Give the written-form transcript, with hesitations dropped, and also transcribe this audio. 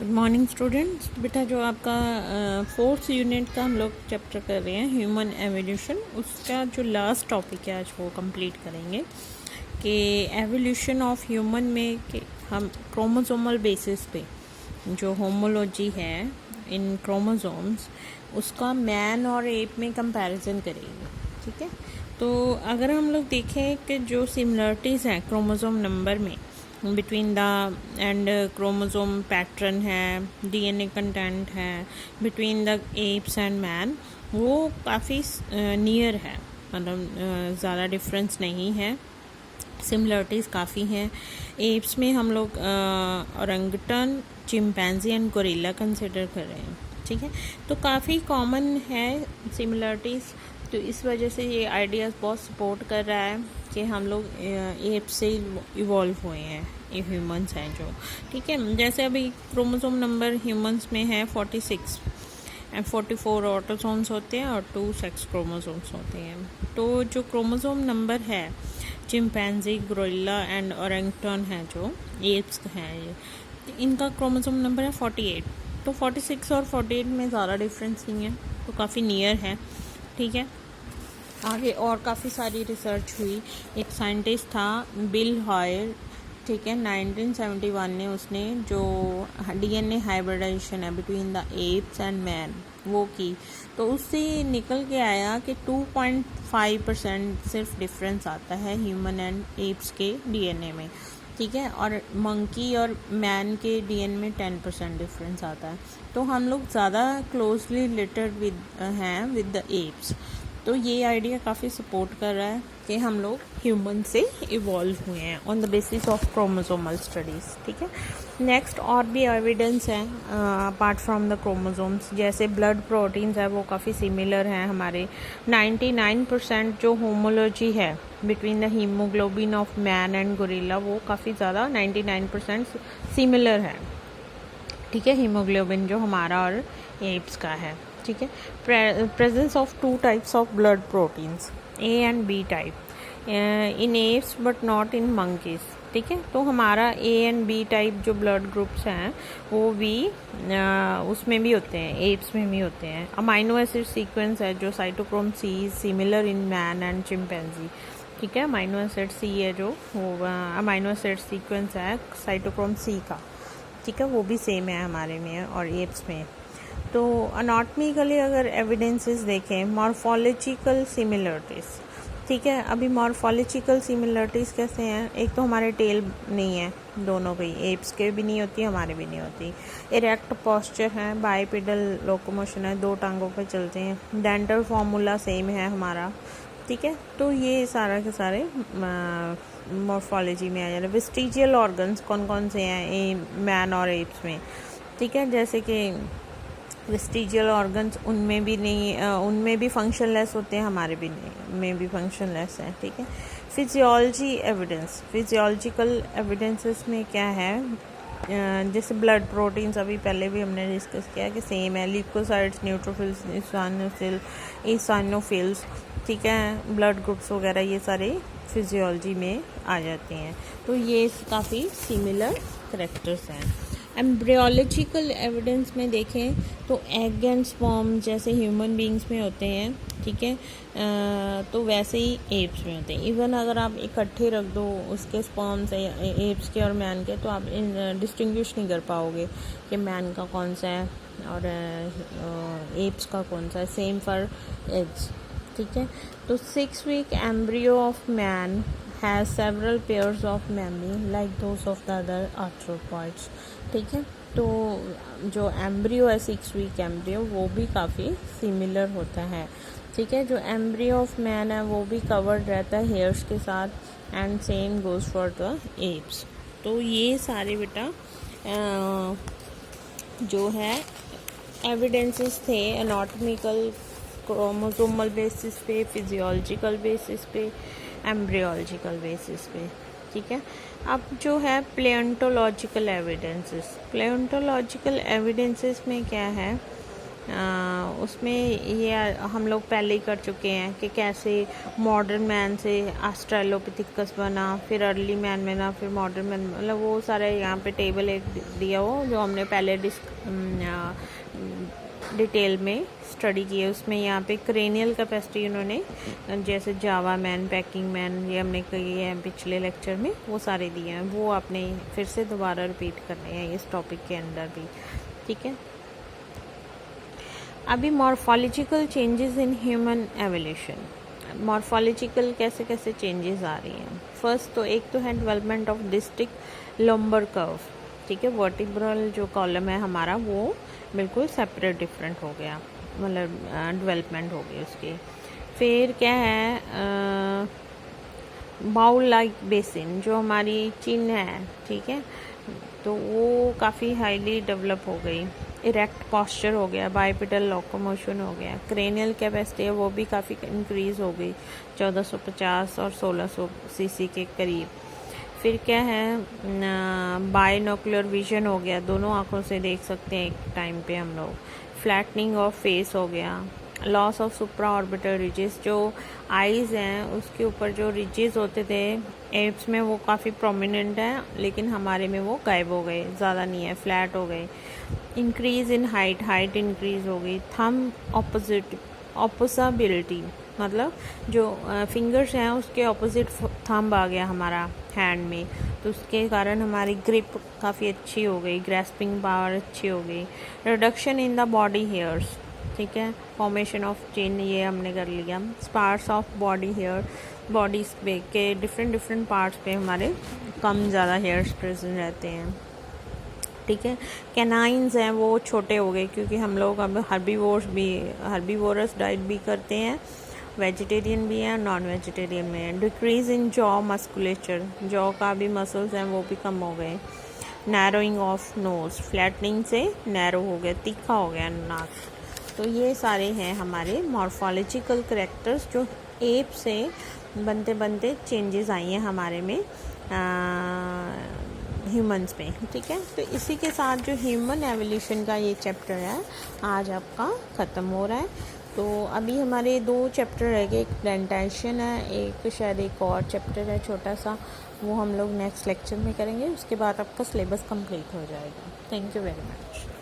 Good morning students. बेटा जो आपका फोर्थ यूनिट का हम लोग चैप्टर कर रहे हैं ह्यूमन एवोल्यूशन, उसका जो लास्ट टॉपिक है आज वो कंप्लीट करेंगे कि एवोल्यूशन ऑफ ह्यूमन में कि हम क्रोमोसोमल बेसिस पे जो होमोलॉजी है इन क्रोमोसोम्स उसका मैन और एप में कंपैरिजन करेंगे। ठीक है, तो अगर हम लोग देखें कि जो सिमिलरिटीज़ हैं क्रोमोसोम नंबर में between the end chromosome pattern है, डीएनए कंटेंट है between the apps and man, वो काफ़ी नियर है, मतलब ज़्यादा डिफरेंस नहीं है, सिमिलरिटीज़ काफ़ी हैं। एप्स में हम लोग ओरंगुटन, चिंपैंजी एंड गोरिल्ला कंसिडर कर रहे हैं। ठीक है, तो काफ़ी कॉमन है सिमिलरिटीज़, तो इस वजह से ये आइडियाज़ बहुत सपोर्ट कर रहा है कि हम लोग एप से इवॉल्व हुए हैं, ये ह्यूमंस हैं जो। ठीक है, जैसे अभी क्रोमोसोम नंबर ह्यूमंस में है 46 एंड 44 ऑटोसोम्स होते हैं और 2 सेक्स क्रोमोसोम्स होते हैं। तो जो क्रोमोसोम नंबर है चिंपैंजी, गोरिल्ला एंड ओरंगुटन है जो एप्स हैं, ये इनका क्रोमोसोम नंबर है 48। तो 46 और 48 में ज़्यादा डिफरेंस नहीं है, तो काफ़ी नियर है। ठीक है, आगे और काफ़ी सारी रिसर्च हुई। एक साइंटिस्ट था बिल हॉयर, ठीक है, 1971 ने उसने जो डीएनए हाइब्रिडाइजेशन है between the apps and man वो की, तो उससे निकल के आया कि 2.5% सिर्फ डिफरेंस आता है ह्यूमन एंड एप्स के डीएनए में। ठीक है, और मंकी और मैन के डीएनए में 10% डिफरेंस आता है। तो हम लोग ज़्यादा क्लोजली रिलेटेड विद हैं विद द एप्स। तो ये आइडिया काफ़ी सपोर्ट कर रहा है कि हम लोग ह्यूमन से इवॉल्व हुए हैं on the basis of chromosomal studies. ठीक है, नेक्स्ट और भी एविडेंस हैं अपार्ट फ्रॉम द क्रोमोसोम्स, जैसे ब्लड प्रोटीन्स है वो काफ़ी सिमिलर हैं हमारे। 99% जो होमोलॉजी है between the haemoglobin of man and gorilla वो काफ़ी ज़्यादा 99% सिमिलर है। ठीक है, हीमोग्लोबिन जो हमारा और एप्स का है। ठीक है, presence of 2 types of blood proteins, A and B type in apes but not in monkeys. ठीक है, तो हमारा ए एंड बी टाइप जो ब्लड ग्रुप्स हैं वो भी उसमें भी होते हैं, एप्स में भी होते हैं। अमाइनो एसिड सीक्वेंस है जो cytochrome C similar in man and chimpanzee. ठीक है, अमाइनो एसिड सी है जो वो अमाइनो एसिड सीक्वेंस है साइटोक्रोम सी का। ठीक है, वो भी सेम है हमारे में और एप्स में। तो अनाटॉमिकली अगर एविडेंसेस देखें, मॉर्फोलॉजिकल सिमिलरिटीज़। ठीक है, अभी मॉर्फोलॉजिकल सिमिलरिटीज़ कैसे हैं? एक तो हमारे टेल नहीं है, दोनों की, एप्स के भी नहीं होती, हमारे भी नहीं होती। इरेक्ट पोस्चर है, बाइपेडल लोकोमोशन है, 2 टांगों पर चलते हैं। डेंटल फॉर्मूला सेम है हमारा। ठीक है, तो ये सारा के सारे मॉर्फोलॉजी में आ जा रहे हैं। वेस्टिजियल ऑर्गन्स कौन कौन से हैं मैन और एप्स में? ठीक है, जैसे कि वेस्टिजियल ऑर्गन्स उनमें भी नहीं, उनमें भी फंक्शनलेस होते हैं, हमारे भी नहीं में भी फंक्शनलेस हैं। ठीक है, फिजियोलॉजी एविडेंस, फिजियोलॉजिकल एविडेंसेस में क्या है, जैसे ब्लड प्रोटीन्स अभी पहले भी हमने डिस्कस किया कि सेम है, ल्यूकोसाइट्स, न्यूट्रोफिल्स, इसानोफिल्स। ठीक है, ब्लड ग्रुप्स वगैरह ये सारे फिजियोलॉजी में आ जाते हैं। तो ये काफ़ी सिमिलर करैक्टर्स हैं। एम्ब्रियोलॉजिकल एविडेंस में देखें तो एग एंड स्पर्म जैसे ह्यूमन बींग्स में होते हैं। ठीक है, तो वैसे ही एप्स में होते हैं। इवन अगर आप इकट्ठे रख दो उसके स्पर्म से, एप्स के और मैन के, तो आप डिस्टिंग्विश नहीं कर पाओगे कि मैन का कौन सा है और एप्स का कौन सा है। Same for eggs. ठीक है, तो 6 week embryo of man has several pairs of mammary like those of the other arthropods. ठीक है, तो जो एम्ब्रियो है 6 वीक एम्ब्रियो वो भी काफ़ी सिमिलर होता है। ठीक है, जो एम्ब्रियो ऑफ मैन है वो भी कवर्ड रहता है हेयर्स के साथ and same goes for the apps. तो ये सारे बेटा जो है एविडेंसेस थे एनाटॉमिकल, क्रोमोसोमल बेसिस पे, फिजियोलॉजिकल बेसिस पे, एम्ब्रियोलॉजिकल बेसिस पे। ठीक है, अब जो है प्लेंटोलॉजिकल एविडेंसेस, प्लेंटोलॉजिकल एविडेंसेस में क्या है उसमें ये हम लोग पहले ही कर चुके हैं कि कैसे मॉडर्न मैन से ऑस्ट्रेलोपिथिकस बना, फिर अर्ली मैन बना, फिर मॉडर्न मैन, मतलब वो सारे यहाँ पे टेबल एक दिया हो जो हमने पहले डिटेल में स्टडी किए। उसमें यहाँ पे क्रेनियल कैपेसिटी उन्होंने जैसे जावा मैन, पैकिंग मैन, ये हमने किए हैं पिछले लेक्चर में, वो सारे दिए हैं, वो आपने फिर से दोबारा रिपीट करने हैं इस टॉपिक के अंदर भी, ठीक है। अभी morphological changes in human evolution, morphological कैसे कैसे चेंजेस आ रही हैं। फर्स्ट तो एक तो है development of district lumbar curve, ठीक है, वर्टिब्रल जो कॉलम है हमारा वो बिल्कुल सेपरेट डिफरेंट हो गया, मतलब डेवलपमेंट हो गई उसकी। फिर क्या है, बाउल लाइक बेसिन जो हमारी चिन है, ठीक है, तो वो काफ़ी हाईली डेवलप हो गई। इरेक्ट पॉस्चर हो गया, बाइपेडल लोकोमोशन हो गया। क्रेनियल कैपेसिटी है वो भी काफ़ी इंक्रीज़ हो गई, 1450 और 1600 सीसी के करीब। फिर क्या है, बाइनोकुलर विजन हो गया, दोनों आँखों से देख सकते हैं एक टाइम पे हम लोग। फ्लैटनिंग ऑफ फेस हो गया। Loss of supra orbital ridges, जो आईज़ हैं उसके ऊपर जो रिजेस होते थे एप्स में वो काफ़ी प्रोमिनेंट हैं, लेकिन हमारे में वो गायब हो गए, ज़्यादा नहीं है, फ्लैट हो गए। Increase in height, height increase हो गई। थंब ऑपोसिबिलिटी, मतलब जो फिंगर्स हैं उसके ऑपोजिट थंब आ गया हमारा हैंड में, तो उसके कारण हमारी ग्रिप काफ़ी अच्छी हो गई, ग्रैस्पिंग पावर अच्छी हो गई। Reduction in the body hairs, ठीक है, फॉर्मेशन ऑफ चिन ये हमने कर लिया। Parts of body hair, body पे के डिफरेंट पार्ट्स पे हमारे कम ज़्यादा हेयर्स प्रेजेंट रहते हैं, ठीक है। कैनाइन्स हैं वो छोटे हो गए क्योंकि हम लोग अब हर्बीवोरस डाइट भी करते हैं, वेजिटेरियन भी हैं, नॉन वेजिटेरियन में है। Decrease in jaw musculature, jaw का भी मसल्स हैं वो भी कम हो गए। नैरोइंग ऑफ नोज, फ्लैटनिंग से नैरो हो गया, तीखा हो गया नाक। तो ये सारे हैं हमारे मॉर्फोलॉजिकल करैक्टर्स जो एप से बनते बनते चेंजेस आई हैं हमारे में ह्यूमंस में, ठीक है। तो इसी के साथ जो ह्यूमन एवोल्यूशन का ये चैप्टर है आज आपका ख़त्म हो रहा है। तो अभी हमारे 2 चैप्टर रह गए, एक प्लांटेशन है, एक शायद एक और चैप्टर है छोटा सा, वो हम लोग नेक्स्ट लेक्चर में करेंगे, उसके बाद आपका सिलेबस कंप्लीट हो जाएगा। Thank you very much.